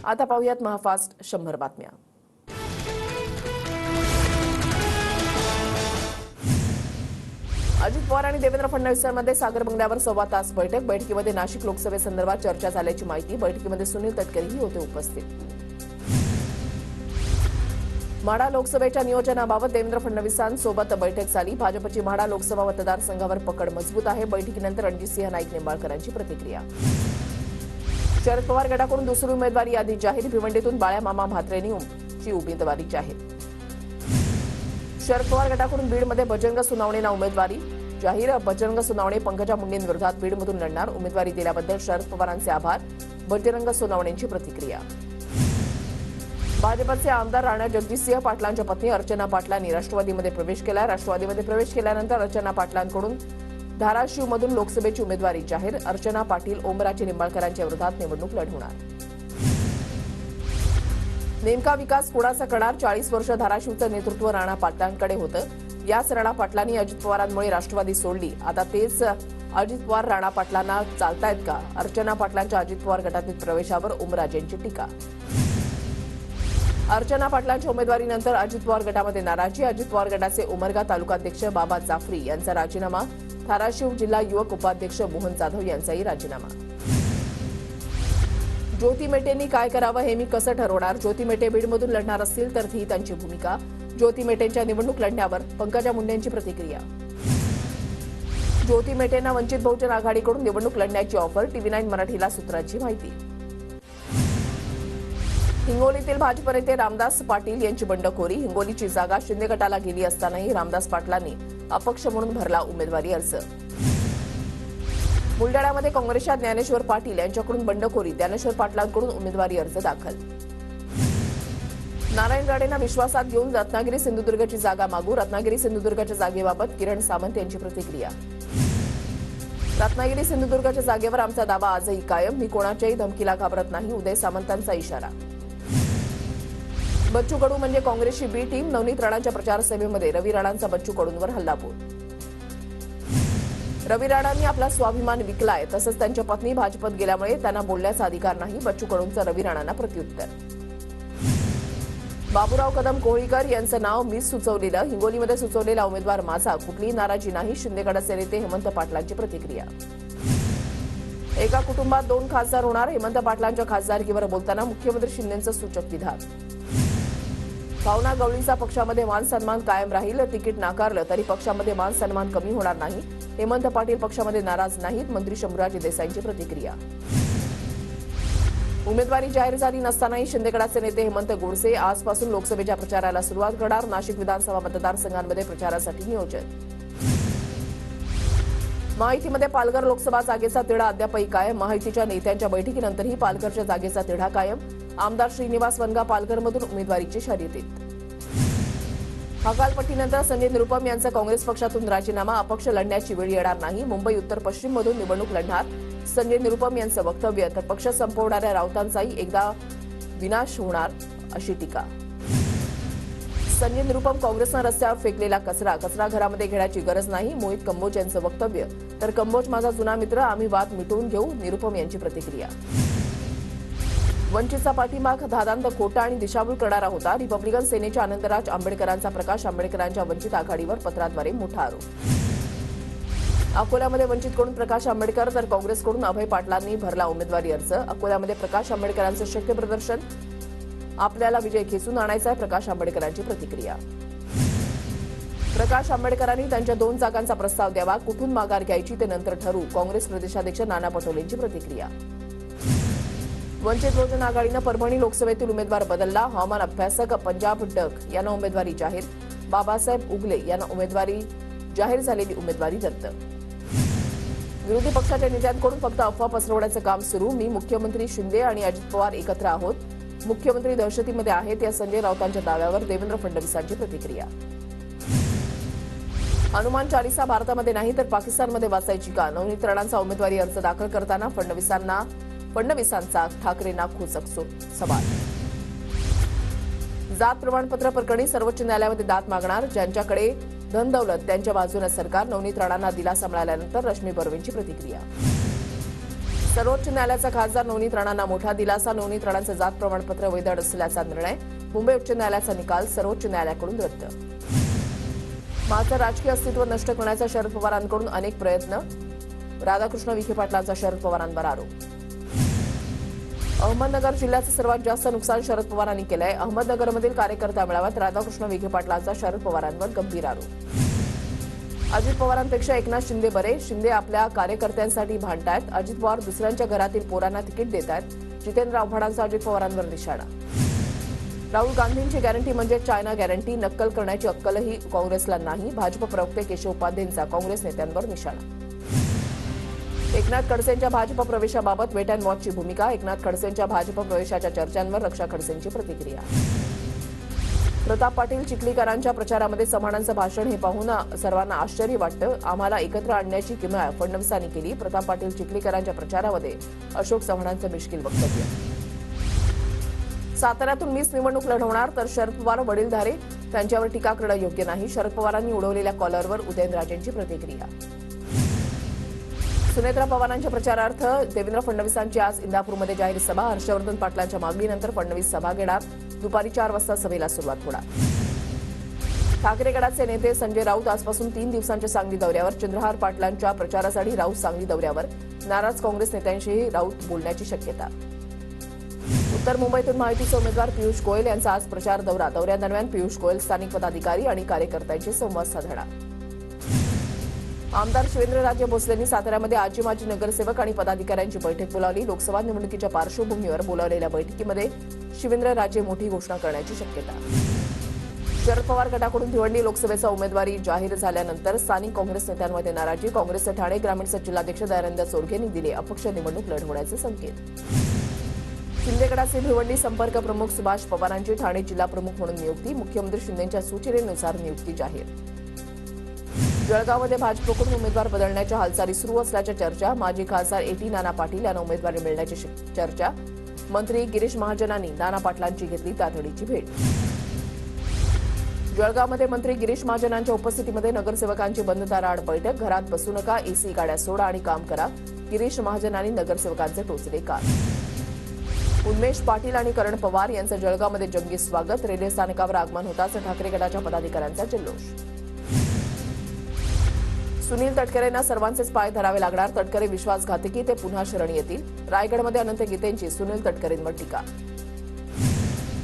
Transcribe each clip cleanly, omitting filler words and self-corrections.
आता पाहूयात महाफास्ट 100 बातम्या। अजित पवार आणि देवेंद्र फडणवीसांमध्ये सागर बंगल्यावर 1.25 तास बैठकीमध्ये नाशिक लोकसभेसंदर्भात चर्चा झाल्याची माहिती। बैठकीमध्ये सुनील तटकरेही होते उपस्थित। माढा लोकसभेच्या नियोजनाबाबत देवेंद्र फडणवीसांसोबत बैठक झाली। भाजपची माढा लोकसभा मतदारसंघावर पकड मजबूत आहे। बैठकीनंतर रणजितसिंह नाईक निंबाळकरांची प्रतिक्रिया। शरद पवार गटाकडून दुसरी उमेदवारी यादी जाहीर। भिवंडीतून बाळ्या मामा म्हात्रेंची उमेदवारी जाहीर। शरद पवार गटाकडून बीडमध्ये बजरंग सोनवणेंना उमेदवारी जाहीर। बजरंग सोनवणे पंकजा मुंडेंविरोधात बीडमधून लढणार। उमेदवारी दिल्याबद्दल शरद पवारांचे आभार। बजरंग सोनवणेंची प्रतिक्रिया। भाजपचे आमदार राणा जगजितसिंह पाटलांच्या पत्नी अर्चना पाटलांनी राष्ट्रवादीमध्ये प्रवेश केला। राष्ट्रवादीमध्ये प्रवेश केल्यानंतर अर्चना पाटलांकडून धाराशिवमधून लोकसभेची उमेदवारी जाहीर। अर्चना पाटील ओमराजे निंबाळकरांच्या विरोधात निवडणूक लढवणार। नेमका विकास कोणाचा करणार? 40 वर्ष धाराशिवचं नेतृत्व राणा पाटलांकडे होतं। याच राणा पाटलांनी अजित पवारांमुळे राष्ट्रवादी सोडली। आता तेच अजित पवार राणा पाटलांना चालतायत का? अर्चना पाटलांच्या अजित पवार गटातील प्रवेशावर ओमराजेंची टीका। अर्चना पाटलांच्या उमेदवारीनंतर अजित पवार गटामध्ये नाराजी। अजित पवार गटाचे उमरगा तालुकाध्यक्ष बाबा जाफरी यांचा राजीनामा। धाराशिव जिल्हा युवक उपाध्यक्ष मोहन जाधव यांचाही राजीनामा। ज्योती मेटेंनी काय करावं हे मी कसं ठरवणार? ज्योती मेटे बीडमधून लढणार असतील तर ही त्यांची भूमिका। ज्योती मेटेंच्या निवडणूक लढण्यावर पंकजा मुंडेंची प्रतिक्रिया। ज्योती मेटेंना वंचित बहुजन आघाडीकडून निवडणूक लढण्याची ऑफर। TV9 मराठीला सूत्रांची माहिती। हिंगोलीतील भाजप नेते रामदास पाटील यांची बंडखोरी। हिंगोलीची जागा शिंदे गटाला गेली असतानाही रामदास पाटलांनी अपक्ष म्हणून भरला उमेदवारी अर्ज। बुलडाण्यामध्ये काँग्रेसच्या ज्ञानेश्वर पाटील यांच्याकडून बंडखोरी। ज्ञानेश्वर पाटलांकडून उमेदवारी अर्ज दाखल। नारायण राणेंना विश्वासात घेऊन रत्नागिरी सिंधुदुर्गची जागा मागू। रत्नागिरी सिंधुदुर्गच्या जागेबाबत किरण सामंत यांची प्रतिक्रिया। रत्नागिरी सिंधुदुर्गच्या जागेवर आमचा दावा आजही कायम। मी कोणाच्याही धमकीला घाबरत नाही। उदय सामंतांचा इशारा। बच्चू कडू म्हणजे काँग्रेसची बी टीम। नवनीत राणांच्या प्रचार सभेमध्ये रवी राणांचा बच्चू कडूंवर हल्लाबोल। रवी राणांनी आपला स्वाभिमान विकलाय, तसंच त्यांच्या पत्नी भाजपत गेल्यामुळे त्यांना बोलण्याचा अधिकार नाही। बच्चू कडूंचं रवी राणांना प्रत्युत्तर। बाबूराव कदम कोळीकर यांचं नाव मीच सुचवलेलं। हिंगोलीमध्ये सुचवलेला उमेदवार माझा। कुठलीही नाराजी नाही। शिंदे गटाचे नेते हेमंत पाटलांची प्रतिक्रिया। एका कुटुंबात 2 खासदार होणार। हेमंत पाटलांच्या खासदारकीवर बोलताना मुख्यमंत्री शिंदेंचं सूचक विधान। भावना गवळीचा पक्षामध्ये मान सन्मान कायम राहील। तिकीट नाकारलं तरी पक्षामध्ये मान सन्मान कमी होणार नाही। हेमंत पाटील पक्षामध्ये नाराज नाहीत। मंत्री शंभूराज देसाईंची प्रतिक्रिया। उमेदवारी जाहीर झाली नसतानाही शिंदे गटाचे नेते हेमंत गोडसे आजपासून लोकसभेच्या प्रचाराला सुरुवात करणार। नाशिक विधानसभा मतदारसंघांमध्ये प्रचारासाठी नियोजन। माहितीमध्ये पालघर लोकसभा जागेचा तिढा अद्यापही कायम। माहितीच्या नेत्यांच्या बैठकीनंतरही पालघरच्या जागेचा तिढा कायम। आमदार श्रीनिवास वनगा पालघरमधून उमेदवारीची शर्यतीत। हकालपट्टीनंतर संजय निरुपम यांचा काँग्रेस पक्षातून राजीनामा। अपक्ष लढण्याची वेळ येणार नाही। मुंबई उत्तर पश्चिममधून निवडणूक लढणार संजय निरुपम यांचं वक्तव्य। तर पक्ष संपवणाऱ्या राऊतांचाही एकदा विनाश होणार अशी टीका। संजय निरुपम काँग्रेसनं रस्त्यावर फेकलेला कचरा घरामध्ये घेण्याची गरज नाही। मोहित कंबोज यांचं वक्तव्य। तर कंबोज माझा जुना मित्र, आम्ही वाद मिटवून घेऊ। निरुपम यांची प्रतिक्रिया। वंचितचा पाठीमाग दादांत खोटा आणि दिशाभूल करणारा होता। रिपब्लिकन सेनेच्या आनंदराज आंबेडकरांचा प्रकाश आंबेडकरांच्या वंचित आघाडीवर पत्राद्वारे मोठा आरोप। अकोल्यामध्ये वंचितकडून प्रकाश आंबेडकर तर काँग्रेसकडून अभय पाटलांनी भरला उमेदवारी अर्ज। अकोल्यामध्ये प्रकाश आंबेडकरांचं शक्य प्रदर्शन। आपल्याला विजय खेचून आणायचा आहे, प्रकाश आंबेडकरांची प्रतिक्रिया। प्रकाश आंबेडकरांनी त्यांच्या 2 जागांचा प्रस्ताव द्यावा। कुठून माघार घ्यायची ते नंतर ठरवू। काँग्रेस प्रदेशाध्यक्ष नाना पटोलेंची प्रतिक्रिया। वंचित बहुजन आघाडीनं परभणी लोकसभेतील उमेदवार बदलला। हवामान अभ्यासक पंजाब डक यांना उमेदवारी जाहीर। बाबासाहेब उगले यांना उमेदवारी जाहीर झालेली उमेदवारी रद्द। विरोधी पक्षाच्या नेत्यांकडून फक्त अफवा पसरवण्याचं काम सुरू। मी मुख्यमंत्री शिंदे आणि अजित पवार एकत्र आहोत। मुख्यमंत्री दहशतीमध्ये आहेत या संजय राऊतांच्या दाव्यावर देवेंद्र फडणवीसांची प्रतिक्रिया। हनुमान चालीसा भारतामध्ये नाही तर पाकिस्तानमध्ये वाचायची का? नवनीत राणांचा उमेदवारी अर्ज दाखल करताना फडणवीसांचा ठाकरेंना खोचक सवाल। जात प्रमाणपत्र प्रकरणी सर्वोच्च न्यायालयामध्ये दाद मागणार। ज्यांच्याकडे धन दौलत त्यांच्या बाजूने सरकार। नवनीत राणांना दिलासा मिळाल्यानंतर रश्मी बर्वेंची प्रतिक्रिया। सर्वोच्च न्यायालयाचा खासदार नवनीत राणांना मोठा दिलासा. नवनीत राणांचं जात प्रमाणपत्र वैध असल्याचा निर्णय. मुंबई उच्च न्यायालयाचा निकाल सर्वोच्च न्यायालयाकडून रद्द. माझं राजकीय अस्तित्व नष्ट करण्याचा शरद पवारांकडून अनेक प्रयत्न. राधाकृष्ण विखे पाटलांचा शरद पवारांवर आरोप. अहमदनगर जिल्ह्याचं सर्वात जास्त नुकसान शरद पवारांनी केलंय. अहमदनगरमधील कार्यकर्ता मेळाव्यात राधाकृष्ण विखे पाटलांचा शरद पवारांवर गंभीर आरोप. अजित पवारांपेक्षा एकनाथ शिंदे बरे. शिंदे आपल्या कार्यकर्त्यांसाठी भांडतायत. अजित पवार दुसऱ्यांच्या घरातील पोरांना तिकीट देत आहेत. जितेंद्र आव्हाडांचा अजित पवारांवर निशाणा. राहुल गांधींची गॅरंटी म्हणजे चायना गॅरंटी. नक्कल करण्याची अक्कलही काँग्रेसला नाही. भाजप प्रवक्ते केशव उपाध्येंचा काँग्रेस नेत्यांवर निशाणा. एकनाथ खडसेंच्या भाजप प्रवेशाबाबत वेट अँड वॉचची भूमिका. एकनाथ खडसेंच्या भाजप प्रवेशाच्या चर्चांवर रक्षा खडसेंची प्रतिक्रिया. प्रताप पाटील चिखलीकरांच्या प्रचारामध्ये चव्हाणांचं भाषण हे पाहून सर्वांना आश्चर्य वाटतं. आम्हाला एकत्र आणण्याची किमया फडणवीसांनी केली. प्रताप पाटील चिखलीकरांच्या प्रचारामध्ये अशोक चव्हाणांचं मिश्किल वक्तव्य. साताऱ्यातून मीच निवडणूक लढवणार तर शरद पवार वडीलधारे. त्यांच्यावर टीका करणं योग्य नाही. शरद पवारांनी उडवलेल्या कॉलरवर उदयनराजेंची प्रतिक्रिया. सुनेत्रा पवारांच्या प्रचारार्थ देवेंद्र फडणवीसांची आज इंदापूरमध्ये जाहीर सभा. हर्षवर्धन पाटलांच्या मागणीनंतर फडणवीस सभा घेणार. दुपारी 4 वाजता सभेला सुरुवात होणार. ठाकरे गटाचे नेते संजय राऊत आजपासून 3 दिवसांच्या सांगली दौऱ्यावर. चंद्रहार पाटलांच्या प्रचारासाठी राऊत सांगली दौऱ्यावर. नाराज काँग्रेस नेत्यांशीही राऊत बोलण्याची शक्यता. उत्तर मुंबईतून महायुतीचे उमेदवार पियुष गोयल यांचा आज प्रचार दौरा. दौऱ्यादरम्यान पियुष गोयल स्थानिक पदाधिकारी आणि कार्यकर्त्यांशी संवाद साधणार. आमदार शिवेंद्रराजे भोसलेंनी साताऱ्यामध्ये आजी माजी नगरसेवक आणि पदाधिकाऱ्यांची बैठक बोलावली. लोकसभा निवडणुकीच्या पार्श्वभूमीवर बोलावलेल्या बैठकीमध्ये शिवेंद्रराजे मोठी घोषणा करण्याची शक्यता. शरद पवार गटाकडून भिवंडी लोकसभेचा उमेदवारी जाहीर झाल्यानंतर स्थानिक काँग्रेस नेत्यांमध्ये नाराजी. काँग्रेसचे ठाणे ग्रामीणचे जिल्हाध्यक्ष दयानंद चोरगेंनी दिले अपक्ष निवडणूक लढवण्याचे संकेत. शिंदेगडाचे भिवंडी संपर्क प्रमुख सुभाष पवारांची ठाणे जिल्हा प्रमुख म्हणून नियुक्ती. मुख्यमंत्री शिंदेंच्या सूचनेनुसार नियुक्ती जाहीर. जळगावमध्ये भाजपकडून उमेदवार बदलण्याच्या हालचाली सुरू असल्याच्या चर्चा. माजी खासदार एटी नाना पाटील यांना उमेदवारी मिळण्याची चर्चा. मंत्री गिरीश महाजनांनी नाना पाटलांची घेतली तातडीची भेट. जळगावमध्ये मंत्री गिरीश महाजनांच्या उपस्थितीमध्ये नगरसेवकांची बंद दाराआड बैठक. घरात बसू नका, एसी गाड्या सोडा आणि काम करा. गिरीश महाजनांनी नगरसेवकांचे टोचले काल. उन्मेष पाटील आणि करण पवार यांचं जळगावमध्ये जंगी स्वागत. रेल्वे स्थानकावर आगमन होताच ठाकरे गटाच्या पदाधिकाऱ्यांचा जल्लोष. सुनील तटकरेंना सर्वांचेच पाय धरावे लागणार. तटकरे विश्वासघातकी, ते पुन्हा शरण येतील. रायगडमध्ये अनंत गीतेंची सुनील तटकरेंवर टीका.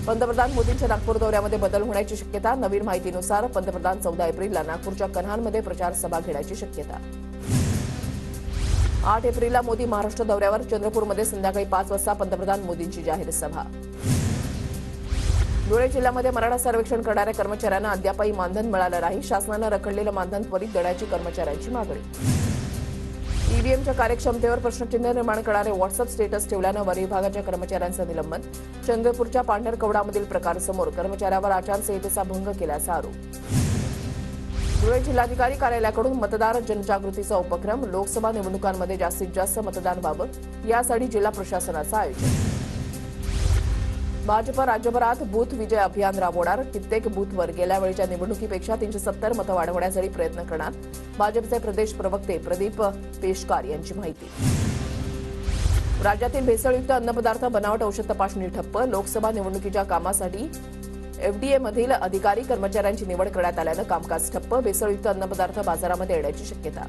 पंतप्रधान मोदींच्या नागपूर दौऱ्यामध्ये बदल होण्याची शक्यता. नवीन माहितीनुसार पंतप्रधान 14 एप्रिलला नागपूरच्या कन्हानमध्ये प्रचार सभा घेण्याची शक्यता. 8 एप्रिलला मोदी महाराष्ट्र दौऱ्यावर. चंद्रपूरमध्ये संध्याकाळी 5 वाजता पंतप्रधान मोदींची जाहीर सभा. धुळे जिल्ह्यामध्ये मराठा सर्वेक्षण करणाऱ्या कर्मचाऱ्यांना अद्यापही मानधन मिळालं नाही. शासनानं रखडलेलं मानधन त्वरित देण्याची कर्मचाऱ्यांची मागणी. ईव्हीएमच्या कार्यक्षमतेवर प्रश्नचिन्ह निर्माण करणारे व्हॉट्सअप स्टेटस ठेवल्यानं वन विभागाच्या कर्मचाऱ्यांचं निलंबन. चंद्रपूरच्या पांढरकवडामधील प्रकार समोर. कर्मचाऱ्यावर आचारसंहितेचा भंग केल्याचा आरोप. धुळे जिल्हाधिकारी कार्यालयाकडून मतदार जनजागृतीचा उपक्रम. लोकसभा निवडणुकांमध्ये जास्तीत जास्त मतदान व्हावं यासाठी जिल्हा प्रशासनाचं आयोजन. भाजप राज्यभरात बूथ विजय अभियान राबवणार. कित्येक बूथवर गेल्या वेळच्या निवडणुकीपेक्षा 370 मतं वाढवण्यासाठी प्रयत्न करणार. भाजपचे प्रदेश प्रवक्ते प्रदीप पेशकार यांची माहिती. राज्यातील भेसळयुक्त अन्नपदार्थ बनावट औषध तपासणी ठप्प. लोकसभा निवडणुकीच्या कामासाठी एफडीएमधील अधिकारी कर्मचाऱ्यांची निवड करण्यात आल्यानं कामकाज ठप्प. भेसळयुक्त अन्नपदार्थ बाजारामध्ये येण्याची शक्यता.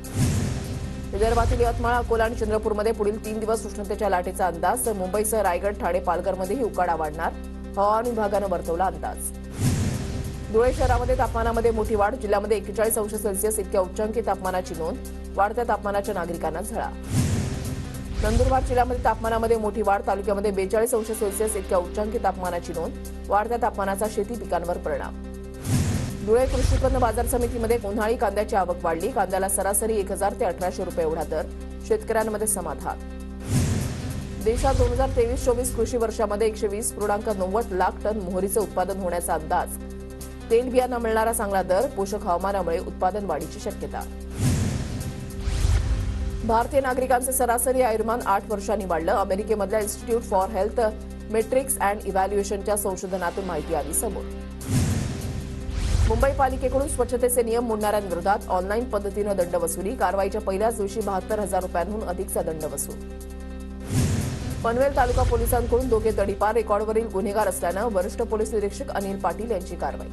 विदर्भातील यवतमाळ, अकोला आणि चंद्रपूरमध्ये पुढील 3 दिवस उष्णतेच्या लाटेचा अंदाज. मुंबईसह रायगड, ठाणे, पालघरमध्येही उकाडा वाढणार. हवामान विभागानं वर्तवला अंदाज. धुळे शहरामध्ये तापमानामध्ये मोठी वाढ. जिल्ह्यामध्ये 41 अंश सेल्सिअस इतक्या उच्चांकी तापमानाची नोंद. वाढत्या तापमानाच्या नागरिकांना झळा. नंदुरबार जिल्ह्यामध्ये तापमानामध्ये मोठी वाढ. तालुक्यामध्ये 42 अंश सेल्सिअस इतक्या उच्चांकी तापमानाची नोंद. वाढत्या तापमानाचा शेती पिकांवर परिणाम. धुळे कृषी उत्पन्न बाजार समितीमध्ये उन्हाळी कांद्याची आवक वाढली. कांद्याला सरासरी 1000 ते 1800 रुपये एवढा दर. शेतकऱ्यांमध्ये समाधान. देशात 2023-24 कृषी वर्षामध्ये 120.90 लाख टन मोहरीचं उत्पादन होण्याचा अंदाज. तेल बियांना मिळणारा चांगला दर. पोषक हवामानामुळे उत्पादन वाढीची शक्यता. भारतीय नागरिकांचे सरासरी आयुर्मान 8 वर्षांनी वाढलं. अमेरिकेमधल्या institute for health metrics and इव्हॅल्युएशनच्या संशोधनातून माहिती आली समोर. मुंबई पालिकेकडून स्वच्छतेचे नियम मोडणाऱ्यांविरोधात ऑनलाईन पद्धतीनं दंड वसुली. कारवाईच्या पहिल्याच दिवशी 72,000 रुपयांहून अधिकचा दंड वसूल. पनवेल तालुका पोलिसांकडून दोघे तडीपार, रेकॉर्डवरील गुन्हेगार असल्यानं वरिष्ठ पोलीस निरीक्षक अनिल पाटील यांची कारवाई.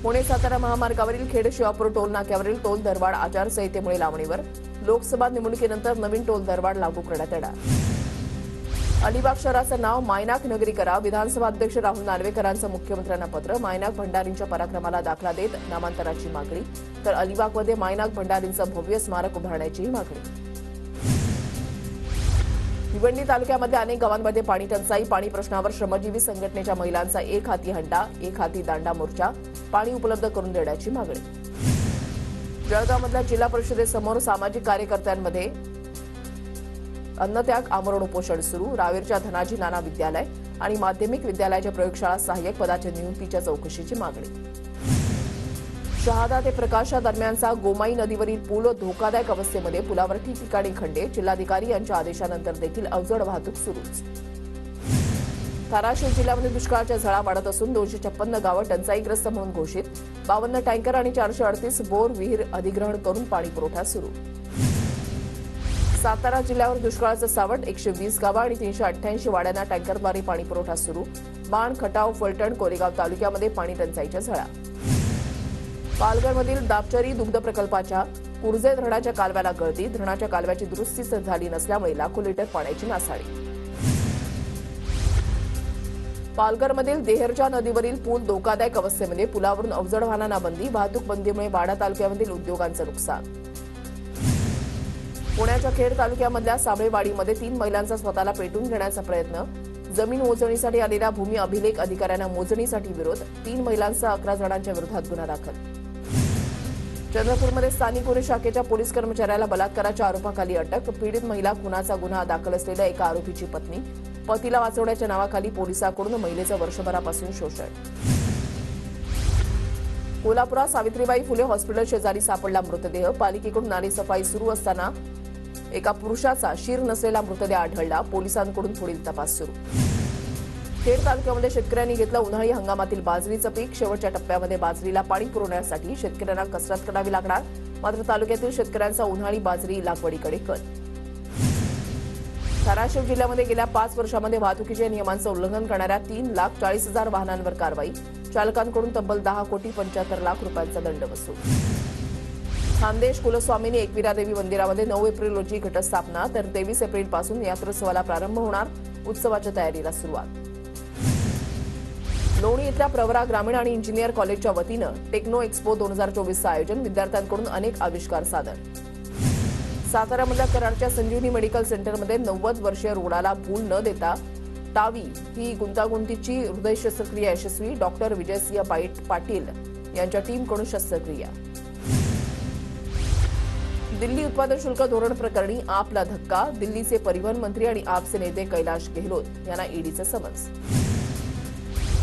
पुणे सातारा महामार्गावरील खेड शिवापूर टोल नाक्यावरील टोल दरवाढ आचारसंहितेमुळे लावणीवर. लोकसभा निवडणुकीनंतर नवीन टोल दरवाढ लागू करण्यात येणार. अलिबाग शहराचं नाव मायनाक नगरी करा. विधानसभा अध्यक्ष राहुल नार्वेकरांचं मुख्यमंत्र्यांना पत्र. मायनाक भंडारींच्या पराक्रमाला दाखला देत नामांतराची मागणी, तर अलिबागमध्ये मायनाक भंडारींचं भव्य स्मारक उभारण्याचीही मागणी. भिवंडी तालुक्यामध्ये अनेक गावांमध्ये पाणी टंचाई. पाणी प्रश्नावर श्रमजीवी संघटनेच्या महिलांचा एक हाती हंडा, एक हाती दांडा मोर्चा. पाणी उपलब्ध करून देण्याची मागणी. जळगावमधल्या जिल्हा परिषदेसमोर सामाजिक कार्यकर्त्यांमध्ये अन्नत्याग आमरण उपोषण सुरू. रावेरच्या धनाजी नाना विद्यालय आणि माध्यमिक विद्यालयाच्या प्रयोगशाळा सहाय्यक पदाच्या नियुक्तीच्या चौकशीची मागणी. शहादा ते प्रकाशा दरम्यानचा गोमाई नदीवरील पूल धोकादायक अवस्थेमध्ये. पुलावर ठिकठिकाणी खड्डे. जिल्हाधिकारी यांच्या आदेशानंतर देखील अवजड वाहतूक सुरूच. धाराशिव जिल्ह्यामध्ये दुष्काळाच्या झळा वाढत असून 256 गावं टंचाईग्रस्त म्हणून घोषित. 52 टँकर आणि 438 बोर विहीर अधिग्रहण करून पाणी पुरवठा सुरू. सातारा जिल्ह्यावर दुष्काळाचं सावट. 120 गावं आणि 388 वाड्यांना टँकरद्वारे पाणी पुरवठा सुरू. बाण, खटाव, फलटण, कोरेगाव तालुक्यामध्ये पाणी टंचाईच्या झळा. पालघरमधील दापचरी दुग्ध प्रकल्पाच्या कुर्जे धरणाच्या कालव्याला गळती. धरणाच्या कालव्याची दुरुस्ती झाली नसल्यामुळे लाखो लिटर पाण्याची नासाडी. पालघरमधील देहरच्या नदीवरील पूल धोकादायक अवस्थेमध्ये. पुलावरून अवजड वाहनांना बंदी. वाहतूक बंदीमुळे वाडा तालुक्यामधील उद्योगांचं नुकसान. पुण्याच्या खेड तालुक्यामधल्या साबळेवाडीमध्ये 3 महिलांचा स्वतःला पेटून घेण्याचा प्रयत्न. जमीन मोजणीसाठी आलेल्या भूमी अभिलेख अधिकाऱ्यांना मोजणीसाठी विरोध. 3 महिलांसह 11 जणांच्या विरोधात गुन्हा दाखल. चंद्रपूरमध्ये स्थानिक गुन्हे शाखेच्या पोलीस कर्मचाऱ्याला बलात्काराच्या आरोपाखाली अटक. पीडित महिला खुनाचा गुन्हा दाखल असलेल्या एका आरोपीची पत्नी. पतीला वाचवण्याच्या नावाखाली पोलिसांकडून महिलेचं वर्षभरापासून शोषण. कोल्हापुरात सावित्रीबाई फुले हॉस्पिटल शेजारी सापडला मृतदेह. पालिकेकडून नालेसफाई सुरू असताना एका पुरुषाचा शीर नसलेला मृतदेह आढळला. पोलिसांकडून पुढील तपास सुरू. खेड तालुक्यामध्ये शेतकऱ्यांनी घेतलं उन्हाळी हंगामातील बाजरीचं पीक. शेवटच्या टप्प्यामध्ये बाजरीला पाणी पुरवण्यासाठी शेतकऱ्यांना कसरत करावी लागणार. मात्र तालुक्यातील शेतकऱ्यांचा उन्हाळी बाजरी लागवडीकडे कल. धाराशिव जिल्ह्यामध्ये गेल्या 5 वर्षांमध्ये वाहतुकीच्या नियमांचं उल्लंघन करणाऱ्या 3,40,000 वाहनांवर कारवाई. चालकांकडून तब्बल 10,75,00,000 रुपयांचा दंड वसूल. खानदेश कुलस्वामिनी एकविरादेवी मंदिरामध्ये 9 एप्रिल रोजी घटस्थापना, तर 23 एप्रिलपासून यात्रोत्सवाला प्रारंभ होणार. उत्सवाच्या तयारीला सुरुवात. लोणी इथल्या प्रवरा ग्रामीण आणि इंजिनियर कॉलेजच्या वतीनं टेक्नो एक्स्पो 2024चं आयोजन. विद्यार्थ्यांकडून अनेक आविष्कार सादर. साताऱ्यामधल्या कराडच्या संजीवनी मेडिकल सेंटरमध्ये 90 वर्षीय रुग्णाला भूल न देता टावी ही गुंतागुंतीची हृदय शस्त्रक्रिया यशस्वी. डॉक्टर विजयसिंह पाटील यांच्या टीमकडून शस्त्रक्रिया. दिल्ली उत्पादन शुल्क धोरण प्रकरणी आपला धक्का. दिल्लीचे परिवहन मंत्री आणि आपचे नेते कैलाश गेहलोत यांना ईडीचं समन्स.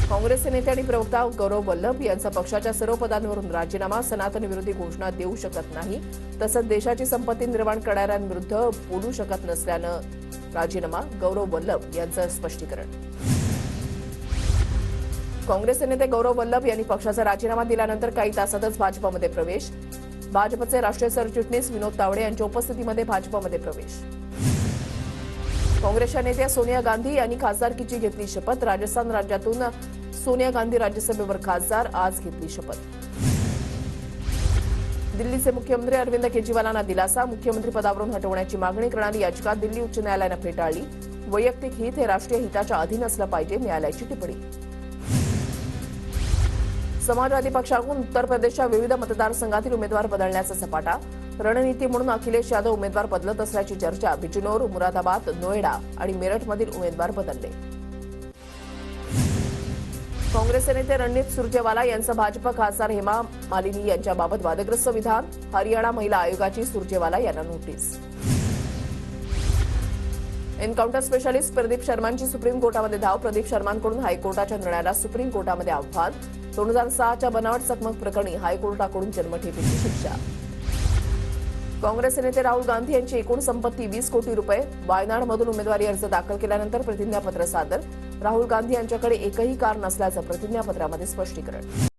काँग्रेसचे नेते आणि प्रवक्ता गौरव वल्लभ यांचा पक्षाच्या सर्व पदांवरून राजीनामा. सनातन विरोधी घोषणा देऊ शकत नाही, तसंच देशाची संपत्ती निर्माण करणाऱ्यांविरुद्ध बोलू शकत नसल्यानं राजीनामा. गौरव वल्लभ यांचं स्पष्टीकरण. काँग्रेसचे नेते गौरव वल्लभ यांनी पक्षाचा राजीनामा दिल्यानंतर काही तासातच भाजपमध्ये प्रवेश. भाजपचे राष्ट्रीय सरचिटणीस विनोद तावडे यांच्या उपस्थितीमध्ये भाजपमध्ये प्रवेश. काँग्रेसच्या नेत्या सोनिया गांधी यांनी खासदारकीची घेतली शपथ. राजस्थान राज्यातून सोनिया गांधी राज्यसभेवर खासदार, आज घेतली शपथ. दिल्लीचे मुख्यमंत्री अरविंद केजरीवालांना दिलासा. मुख्यमंत्री पदावरून हटवण्याची मागणी करणारी याचिका दिल्ली उच्च न्यायालयानं फेटाळली. वैयक्तिक हित हे राष्ट्रीय हिताच्या अधीन असलं पाहिजे, न्यायालयाची टिप्पणी. समाजवादी पक्षाकडून उत्तर प्रदेशच्या विविध मतदारसंघातील उमेदवार बदलण्याचा सपाटा. रणनीती म्हणून अखिलेश यादव उमेदवार बदलत असल्याची चर्चा. बिजनौर, मुरादाबाद, नोएडा आणि मेरठमधील उमेदवार बदलले. काँग्रेसचे नेते रणदीप सुरजेवाला यांचं भाजप खासदार हेमा मालिनी यांच्याबाबत वादग्रस्त विधान. हरियाणा महिला आयोगाची सुरजेवाला यांना नोटीस. एन्काउंटर स्पेशालिस्ट प्रदीप शर्मांची सुप्रीम कोर्टामध्ये धाव. प्रदीप शर्मांकडून हायकोर्टाच्या निर्णयाला सुप्रीम कोर्टामध्ये आव्हान. 2006च्या बनावट चकमक प्रकरणी हायकोर्टाकडून जन्मठेपेची शिक्षा. काँग्रेसचे नेते राहुल गांधी यांची एकूण संपत्ती 20 कोटी रुपये. वायनाडमधून उमेदवारी अर्ज दाखल केल्यानंतर प्रतिज्ञापत्र सादर. राहुल गांधी यांच्याकडे एकही कार नसल्याचं प्रतिज्ञापत्रामध्ये स्पष्टीकरण.